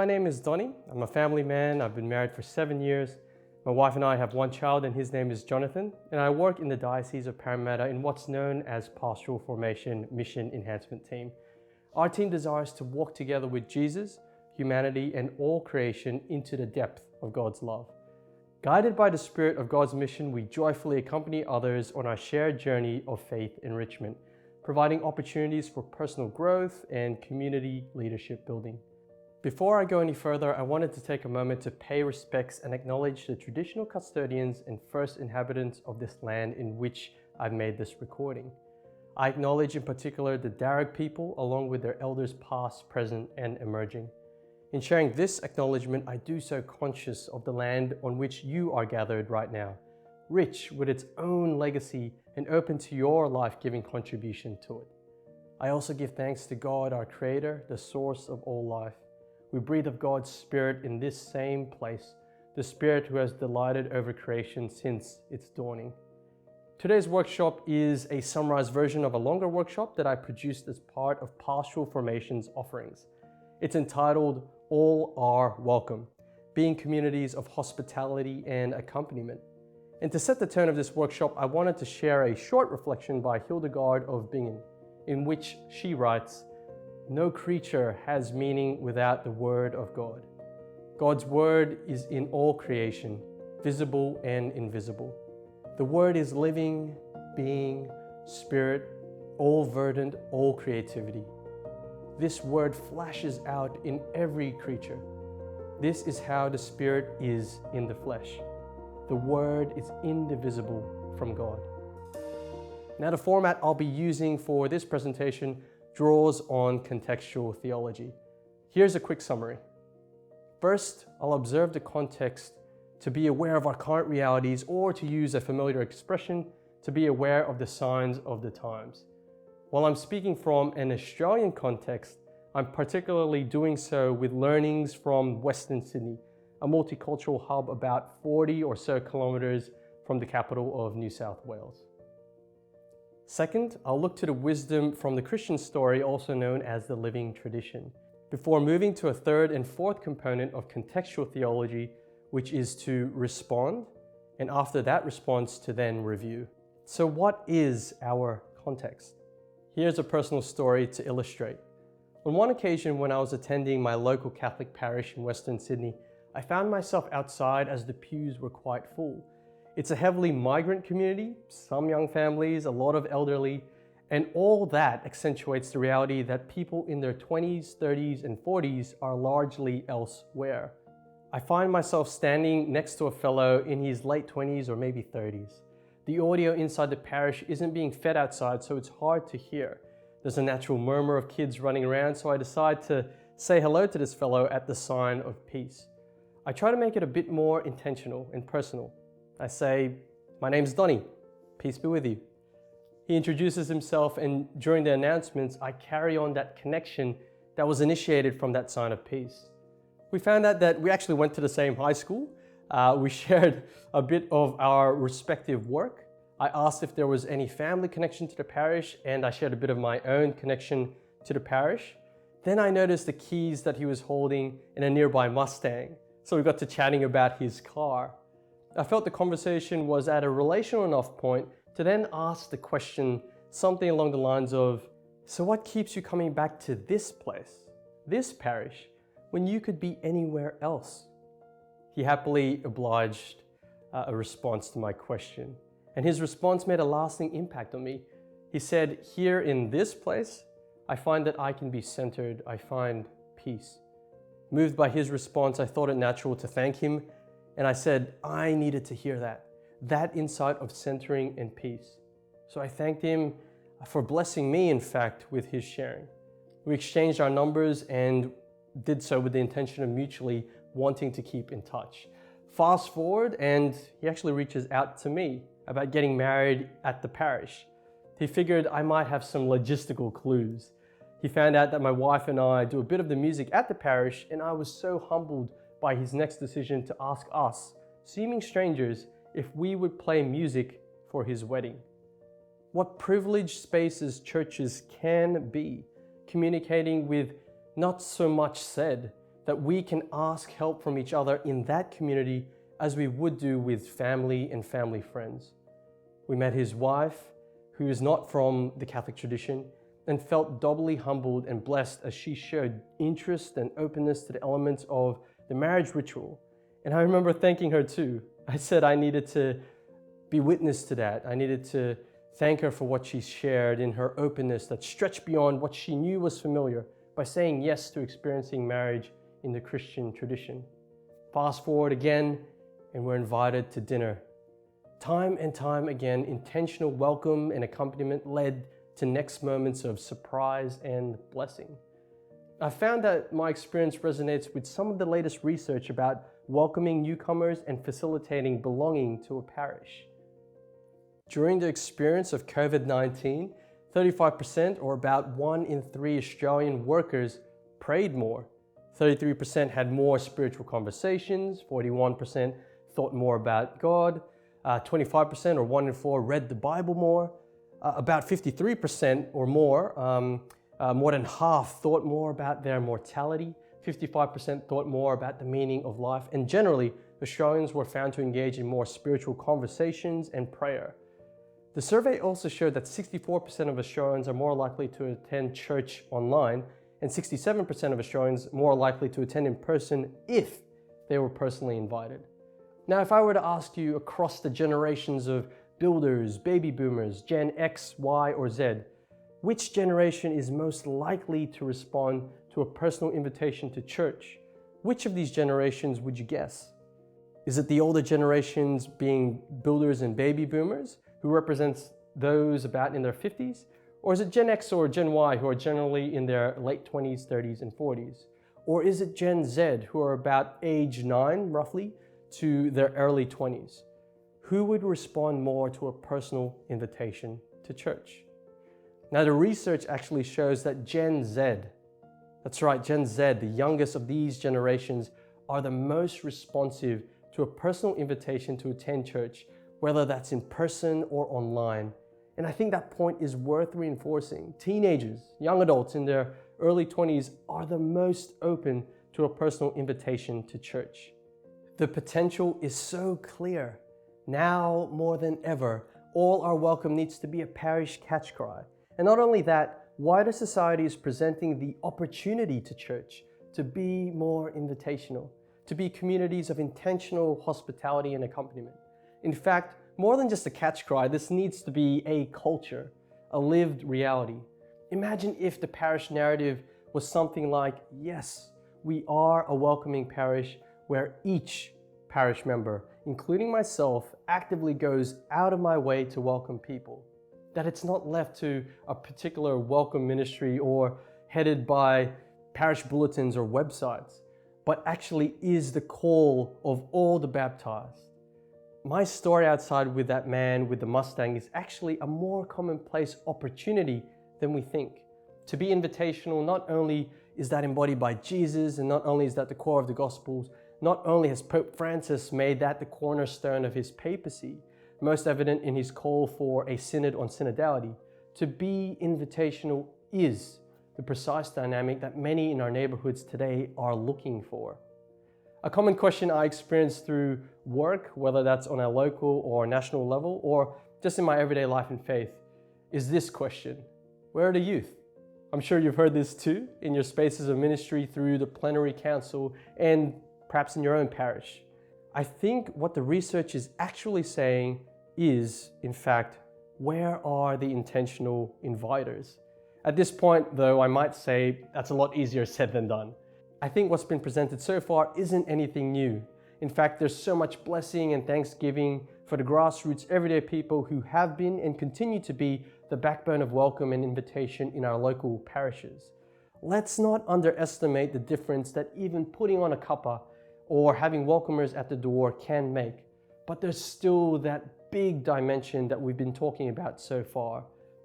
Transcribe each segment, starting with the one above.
my name is Donnie. I'm a family man. I've been married for 7 years. My wife and I have one child, and his name is Jonathan. And I work in the Diocese of Parramatta in what's known as Pastoral Formation Mission Enhancement Team. Our team desires to walk together with Jesus, humanity, and all creation into the depth of God's love. Guided by the spirit of God's mission, we joyfully accompany others on our shared journey of faith enrichment, providing opportunities for personal growth and community leadership building. Before I go any further, I wanted to take a moment to pay respects and acknowledge the traditional custodians and first inhabitants of this land in which I've made this recording. I acknowledge in particular the Darug people along with their elders past, present, and emerging. In sharing this acknowledgement, I do so conscious of the land on which you are gathered right now, rich with its own legacy and open to your life-giving contribution to it. I also give thanks to God, our Creator, the source of all life. We breathe of God's Spirit in this same place, the Spirit who has delighted over creation since its dawning. Today's workshop is a summarized version of a longer workshop that I produced as part of Pastoral Formation's offerings. It's entitled, All Are Welcome, Being Communities of Hospitality and Accompaniment. And to set the tone of this workshop, I wanted to share a short reflection by Hildegard of Bingen, in which she writes, "No creature has meaning without the Word of God. God's Word is in all creation, visible and invisible. The Word is living, being, spirit, all verdant, all creativity. This Word flashes out in every creature. This is how the Spirit is in the flesh. The Word is indivisible from God." Now, the format I'll be using for this presentation draws on contextual theology. Here's a quick summary. First, I'll observe the context to be aware of our current realities, or to use a familiar expression, to be aware of the signs of the times. While I'm speaking from an Australian context, I'm particularly doing so with learnings from Western Sydney, a multicultural hub about 40 or so kilometers from the capital of New South Wales. Second, I'll look to the wisdom from the Christian story, also known as the living tradition, before moving to a third and fourth component of contextual theology, which is to respond, and after that response to then review. So what is our context? Here's a personal story to illustrate. On one occasion when I was attending my local Catholic parish in Western Sydney, I found myself outside as the pews were quite full. It's a heavily migrant community, some young families, a lot of elderly, and all that accentuates the reality that people in their 20s, 30s, and 40s are largely elsewhere. I find myself standing next to a fellow in his late 20s or maybe 30s. The audio inside the parish isn't being fed outside, so it's hard to hear. There's a natural murmur of kids running around, so I decide to say hello to this fellow at the sign of peace. I try to make it a bit more intentional and personal. I say, "My name's Donnie, peace be with you." He introduces himself, and during the announcements, I carry on that connection that was initiated from that sign of peace. We found out that we actually went to the same high school. We shared a bit of our respective work. I asked if there was any family connection to the parish, and I shared a bit of my own connection to the parish. Then I noticed the keys that he was holding in a nearby Mustang, so we got to chatting about his car. I felt the conversation was at a relational enough point to then ask the question, something along the lines of, "So what keeps you coming back to this place, this parish, when you could be anywhere else?" He happily obliged a response to my question, and his response made a lasting impact on me. He said, "Here in this place, I find that I can be centered, I find peace." Moved by his response, I thought it natural to thank him, and I said I needed to hear that insight of centering and peace. So I thanked him for blessing me, in fact, with his sharing. We exchanged our numbers and did so with the intention of mutually wanting to keep in touch. Fast forward, and he actually reaches out to me about getting married at the parish. He figured I might have some logistical clues. He found out that my wife and I do a bit of the music at the parish, and I was so humbled by his next decision to ask us, seeming strangers, if we would play music for his wedding. What privileged spaces churches can be, communicating with not so much said, that we can ask help from each other in that community as we would do with family and family friends. We met his wife, who is not from the Catholic tradition, and felt doubly humbled and blessed as she showed interest and openness to the elements of the marriage ritual. And I remember thanking her too. I said I needed to be witness to that. I needed to thank her for what she shared in her openness that stretched beyond what she knew was familiar by saying yes to experiencing marriage in the Christian tradition. Fast forward again, and we're invited to dinner. Time and time again, intentional welcome and accompaniment led to next moments of surprise and blessing. I found that my experience resonates with some of the latest research about welcoming newcomers and facilitating belonging to a parish. During the experience of COVID-19, 35% or about 1 in 3 Australian workers prayed more. 33% had more spiritual conversations, 41% thought more about God, 25% or 1 in 4 read the Bible more, about 53% or more than half thought more about their mortality, 55% thought more about the meaning of life, and generally, Australians were found to engage in more spiritual conversations and prayer. The survey also showed that 64% of Australians are more likely to attend church online, and 67% of Australians more likely to attend in person if they were personally invited. Now, if I were to ask you across the generations of builders, baby boomers, Gen X, Y, or Z, which generation is most likely to respond to a personal invitation to church? Which of these generations would you guess? Is it the older generations being builders and baby boomers, who represents those about in their 50s? Or is it Gen X or Gen Y, who are generally in their late 20s, 30s, and 40s? Or is it Gen Z, who are about age 9, roughly, to their early 20s? Who would respond more to a personal invitation to church? Now, the research actually shows that Gen Z, that's right, Gen Z, the youngest of these generations, are the most responsive to a personal invitation to attend church, whether that's in person or online. And I think that point is worth reinforcing. Teenagers, young adults in their early 20s are the most open to a personal invitation to church. The potential is so clear. Now more than ever, all our welcome needs to be a parish catch cry. And not only that, wider society is presenting the opportunity to church to be more invitational, to be communities of intentional hospitality and accompaniment. In fact, more than just a catch cry, this needs to be a culture, a lived reality. Imagine if the parish narrative was something like, yes, we are a welcoming parish where each parish member, including myself, actively goes out of my way to welcome people. That it's not left to a particular welcome ministry or headed by parish bulletins or websites, but actually is the call of all the baptized. My story outside with that man with the Mustang is actually a more commonplace opportunity than we think. To be invitational, not only is that embodied by Jesus, and not only is that the core of the Gospels, not only has Pope Francis made that the cornerstone of his papacy, most evident in his call for a synod on synodality, to be invitational is the precise dynamic that many in our neighborhoods today are looking for. A common question I experience through work, whether that's on a local or national level, or just in my everyday life in faith, is this question: where are the youth? I'm sure you've heard this too in your spaces of ministry through the plenary council and perhaps in your own parish. I think what the research is actually saying is, in fact, where are the intentional inviters? At this point, though, I might say that's a lot easier said than done. I think what's been presented so far isn't anything new. In fact, there's so much blessing and thanksgiving for the grassroots everyday people who have been and continue to be the backbone of welcome and invitation in our local parishes. Let's not underestimate the difference that even putting on a cuppa or having welcomers at the door can make. But there's still that big dimension that we've been talking about so far: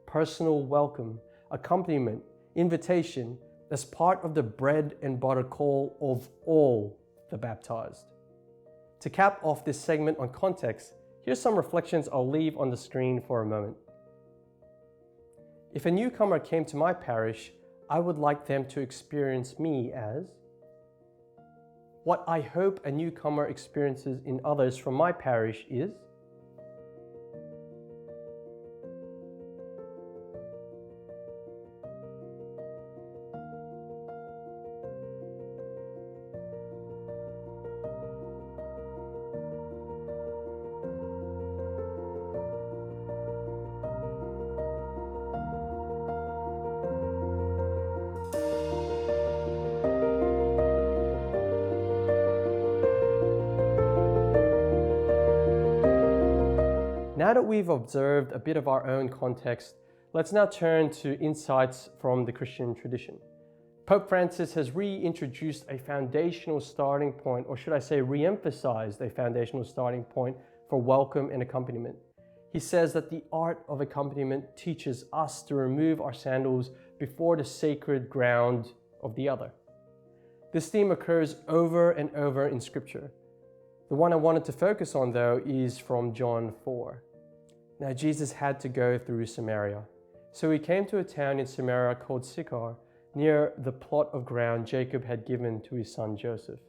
personal welcome, accompaniment, invitation, as part of the bread and butter call of all the baptized. To cap off this segment on context, here's some reflections I'll leave on the screen for a moment. If a newcomer came to my parish, I would like them to experience me as What I hope a newcomer experiences in others from my parish is Now that we've observed a bit of our own context, let's now turn to insights from the Christian tradition. Pope Francis has reintroduced a foundational starting point, or should I say re-emphasized a foundational starting point for welcome and accompaniment. He says that the art of accompaniment teaches us to remove our sandals before the sacred ground of the other. This theme occurs over and over in Scripture. The one I wanted to focus on, though, is from John 4. Now, Jesus had to go through Samaria. So he came to a town in Samaria called Sychar, near the plot of ground Jacob had given to his son Joseph.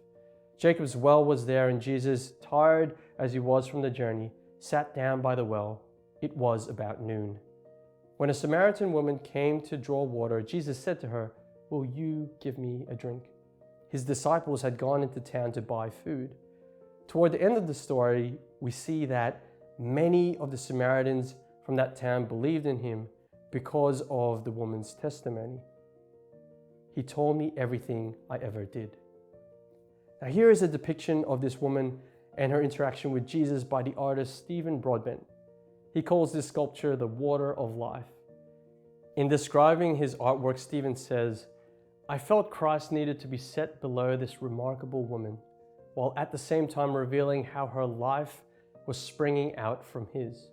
Jacob's well was there, and Jesus, tired as he was from the journey, sat down by the well. It was about noon. When a Samaritan woman came to draw water, Jesus said to her, "Will you give me a drink?" His disciples had gone into town to buy food. Toward the end of the story, we see that many of the Samaritans from that town believed in him because of the woman's testimony. He told me everything I ever did. Now here is a depiction of this woman and her interaction with Jesus by the artist Stephen Broadbent. He calls this sculpture the water of life. In describing his artwork, Stephen says, "I felt Christ needed to be set below this remarkable woman, while at the same time revealing how her life was springing out from his.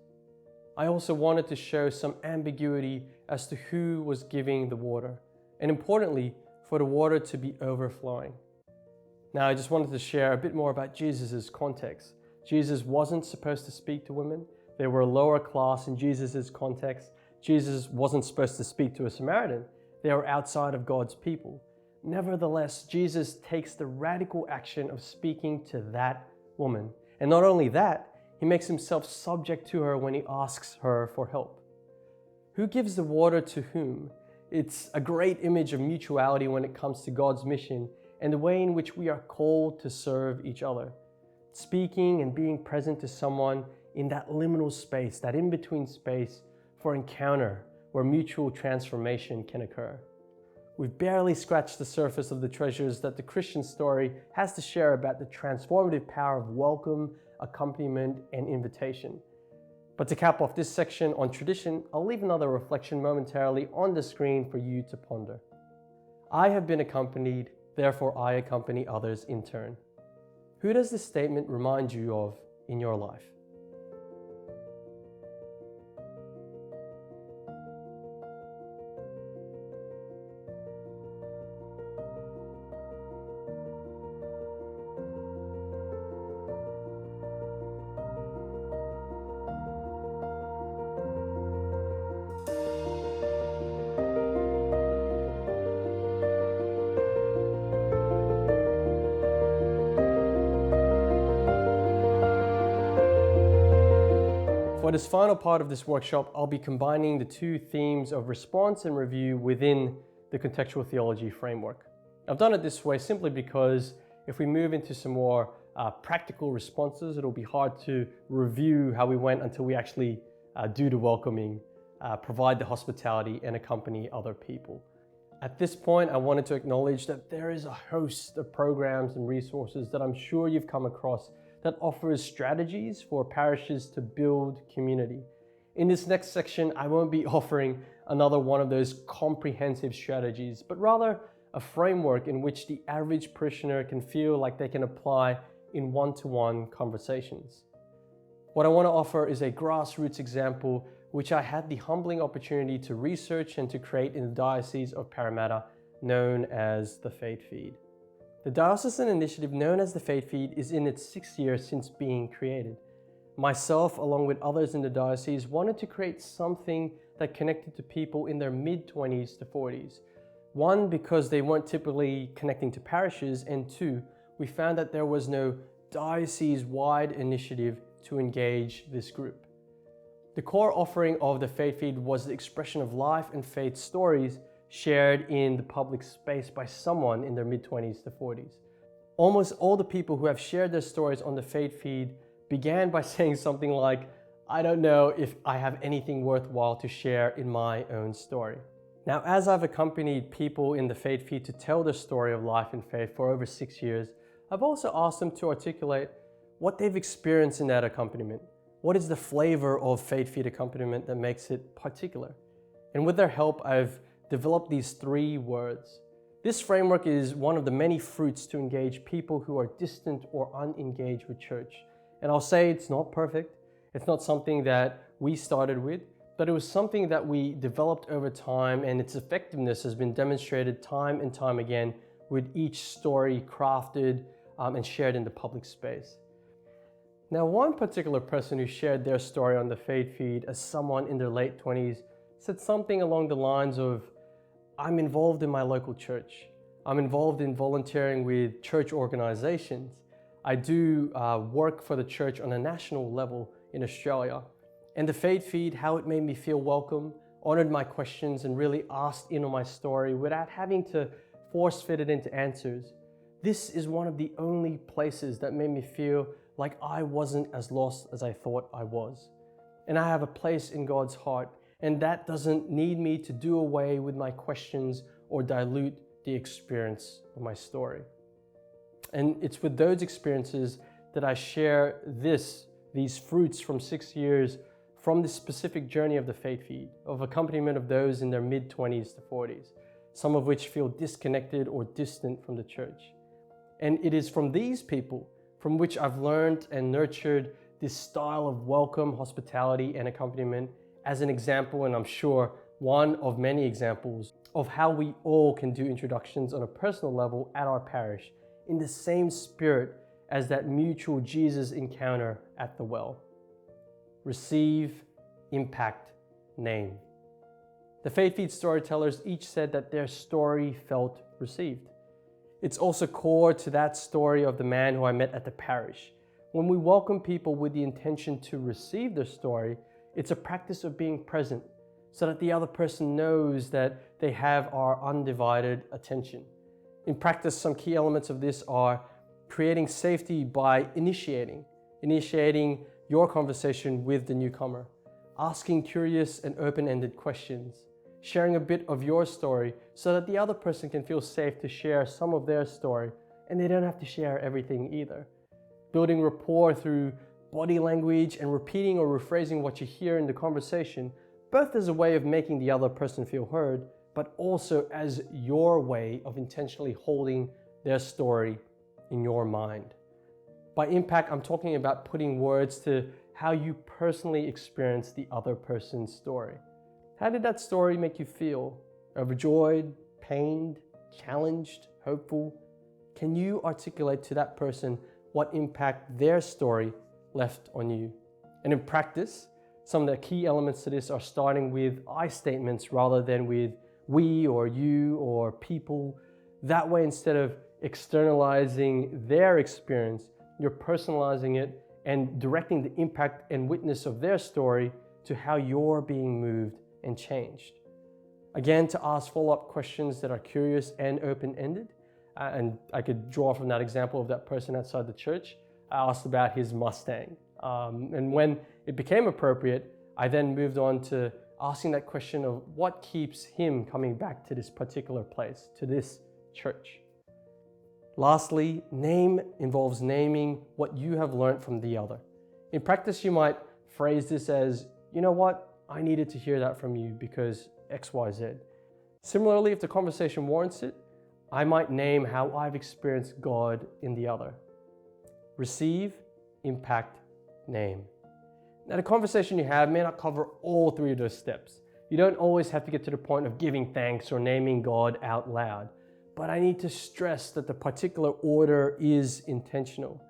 I also wanted to show some ambiguity as to who was giving the water, and importantly, for the water to be overflowing." Now, I just wanted to share a bit more about Jesus' context. Jesus wasn't supposed to speak to women. They were a lower class in Jesus' context. Jesus wasn't supposed to speak to a Samaritan. They were outside of God's people. Nevertheless, Jesus takes the radical action of speaking to that woman. And not only that, he makes himself subject to her when he asks her for help. Who gives the water to whom? It's a great image of mutuality when it comes to God's mission and the way in which we are called to serve each other. Speaking and being present to someone in that liminal space, that in-between space for encounter where mutual transformation can occur. We've barely scratched the surface of the treasures that the Christian story has to share about the transformative power of welcome, accompaniment, and invitation. But to cap off this section on tradition, I'll leave another reflection momentarily on the screen for you to ponder. I have been accompanied, therefore I accompany others in turn. Who does this statement remind you of in your life? For this final part of this workshop, I'll be combining the two themes of response and review within the contextual theology framework. I've done it this way simply because if we move into some more practical responses, it'll be hard to review how we went until we actually do the welcoming, provide the hospitality, and accompany other people. At this point, I wanted to acknowledge that there is a host of programs and resources that I'm sure you've come across that offers strategies for parishes to build community. In this next section, I won't be offering another one of those comprehensive strategies, but rather a framework in which the average parishioner can feel like they can apply in one-to-one conversations. What I want to offer is a grassroots example which I had the humbling opportunity to research and to create in the Diocese of Parramatta, known as the FaithFeed. The diocesan initiative known as the FaithFeed is in its 6th year since being created. Myself, along with others in the diocese, wanted to create something that connected to people in their mid-20s to 40s. One, because they weren't typically connecting to parishes, and two, we found that there was no diocese-wide initiative to engage this group. The core offering of the FaithFeed was the expression of life and faith stories shared in the public space by someone in their mid-20s to 40s. Almost all the people who have shared their stories on the FaithFeed began by saying something like, "I don't know if I have anything worthwhile to share in my own story." Now, as I've accompanied people in the FaithFeed to tell their story of life and faith for over 6 years, I've also asked them to articulate what they've experienced in that accompaniment. What is the flavor of FaithFeed accompaniment that makes it particular? And with their help, I've developed these 3 words. This framework is one of the many fruits to engage people who are distant or unengaged with church. And I'll say it's not perfect. It's not something that we started with, but it was something that we developed over time, and its effectiveness has been demonstrated time and time again with each story crafted and shared in the public space. Now, one particular person who shared their story on the FaithFeed as someone in their late 20s said something along the lines of, "I'm involved in my local church. I'm involved in volunteering with church organizations. I do work for the church on a national level in Australia. And the FaithFeed, how it made me feel welcome, honored my questions, and really asked in on my story without having to force fit it into answers. This is one of the only places that made me feel like I wasn't as lost as I thought I was. And I have a place in God's heart, and that doesn't need me to do away with my questions or dilute the experience of my story." And it's with those experiences that I share these fruits from 6 years from this specific journey of the FaithFeed, of accompaniment of those in their mid-20s to 40s, some of which feel disconnected or distant from the church. And it is from these people from which I've learned and nurtured this style of welcome, hospitality, and accompaniment as an example, and I'm sure one of many examples, of how we all can do introductions on a personal level at our parish in the same spirit as that mutual Jesus encounter at the well. Receive, impact, name. The FaithFeed storytellers each said that their story felt received. It's also core to that story of the man who I met at the parish. When we welcome people with the intention to receive their story, it's a practice of being present so that the other person knows that they have our undivided attention. In practice, some key elements of this are creating safety by initiating your conversation with the newcomer, asking curious and open-ended questions, sharing a bit of your story so that the other person can feel safe to share some of their story, and they don't have to share everything either. Building rapport through body language and repeating or rephrasing what you hear in the conversation, both as a way of making the other person feel heard, but also as your way of intentionally holding their story in your mind. By impact, I'm talking about putting words to how you personally experience the other person's story. How did that story make you feel? Overjoyed, pained, challenged, hopeful? Can you articulate to that person what impact their story left on you? And in practice, some of the key elements to this are starting with I statements rather than with we or you or people. That way, instead of externalizing their experience, you're personalizing it and directing the impact and witness of their story to how you're being moved and changed. Again, to ask follow-up questions that are curious and open-ended. And I could draw from that example of that person outside the church. I asked about his Mustang. And when it became appropriate, I then moved on to asking that question of what keeps him coming back to this particular place, to this church. Lastly, name involves naming what you have learned from the other. In practice, you might phrase this as, you know what, I needed to hear that from you because X, Y, Z. Similarly, if the conversation warrants it, I might name how I've experienced God in the other. Receive, impact, name. Now, the conversation you have may not cover all 3 of those steps. You don't always have to get to the point of giving thanks or naming God out loud. But I need to stress that the particular order is intentional.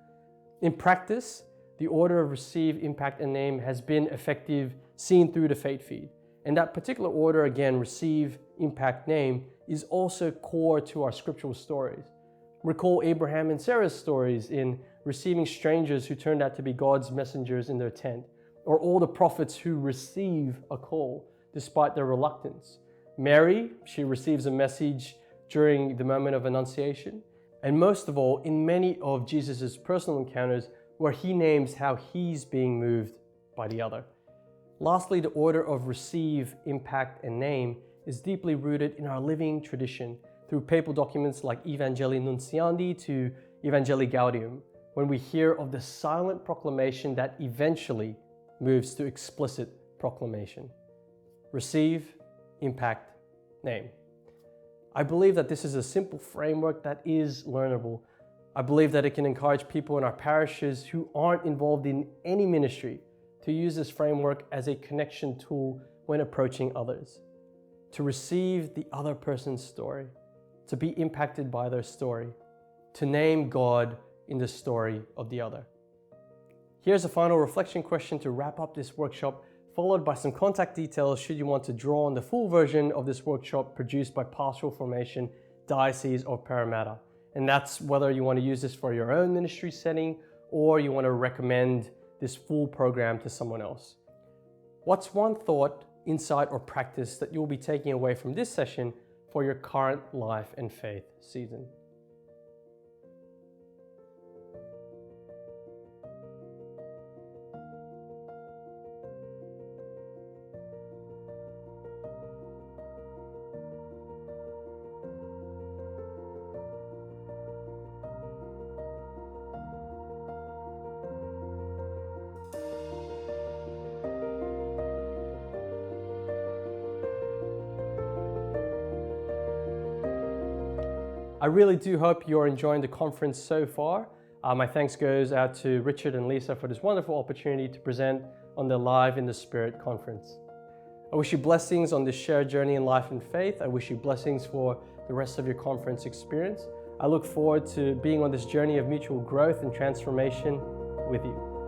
In practice, the order of receive, impact, and name has been effective seen through the FaithFeed. And that particular order, again, receive, impact, name, is also core to our scriptural stories. Recall Abraham and Sarah's stories in receiving strangers who turned out to be God's messengers in their tent, or all the prophets who receive a call despite their reluctance. Mary, she receives a message during the moment of Annunciation, and most of all, in many of Jesus' personal encounters where he names how he's being moved by the other. Lastly, the order of receive, impact, and name is deeply rooted in our living tradition through papal documents like Evangelii Nunciandi to Evangelii Gaudium, when we hear of the silent proclamation that eventually moves to explicit proclamation. Receive, impact, name. I believe that this is a simple framework that is learnable. I believe that it can encourage people in our parishes who aren't involved in any ministry to use this framework as a connection tool when approaching others, to receive the other person's story, to be impacted by their story, to name God in the story of the other. Here's a final reflection question to wrap up this workshop, followed by some contact details should you want to draw on the full version of this workshop produced by Pastoral Formation, Diocese of Parramatta. And that's whether you want to use this for your own ministry setting or you want to recommend this full program to someone else. What's one thought, insight, or practice that you'll be taking away from this session for your current life and faith season? I really do hope you're enjoying the conference so far. My thanks goes out to Richard and Lisa for this wonderful opportunity to present on the Live in the Spirit conference. I wish you blessings on this shared journey in life and faith. I wish you blessings for the rest of your conference experience. I look forward to being on this journey of mutual growth and transformation with you.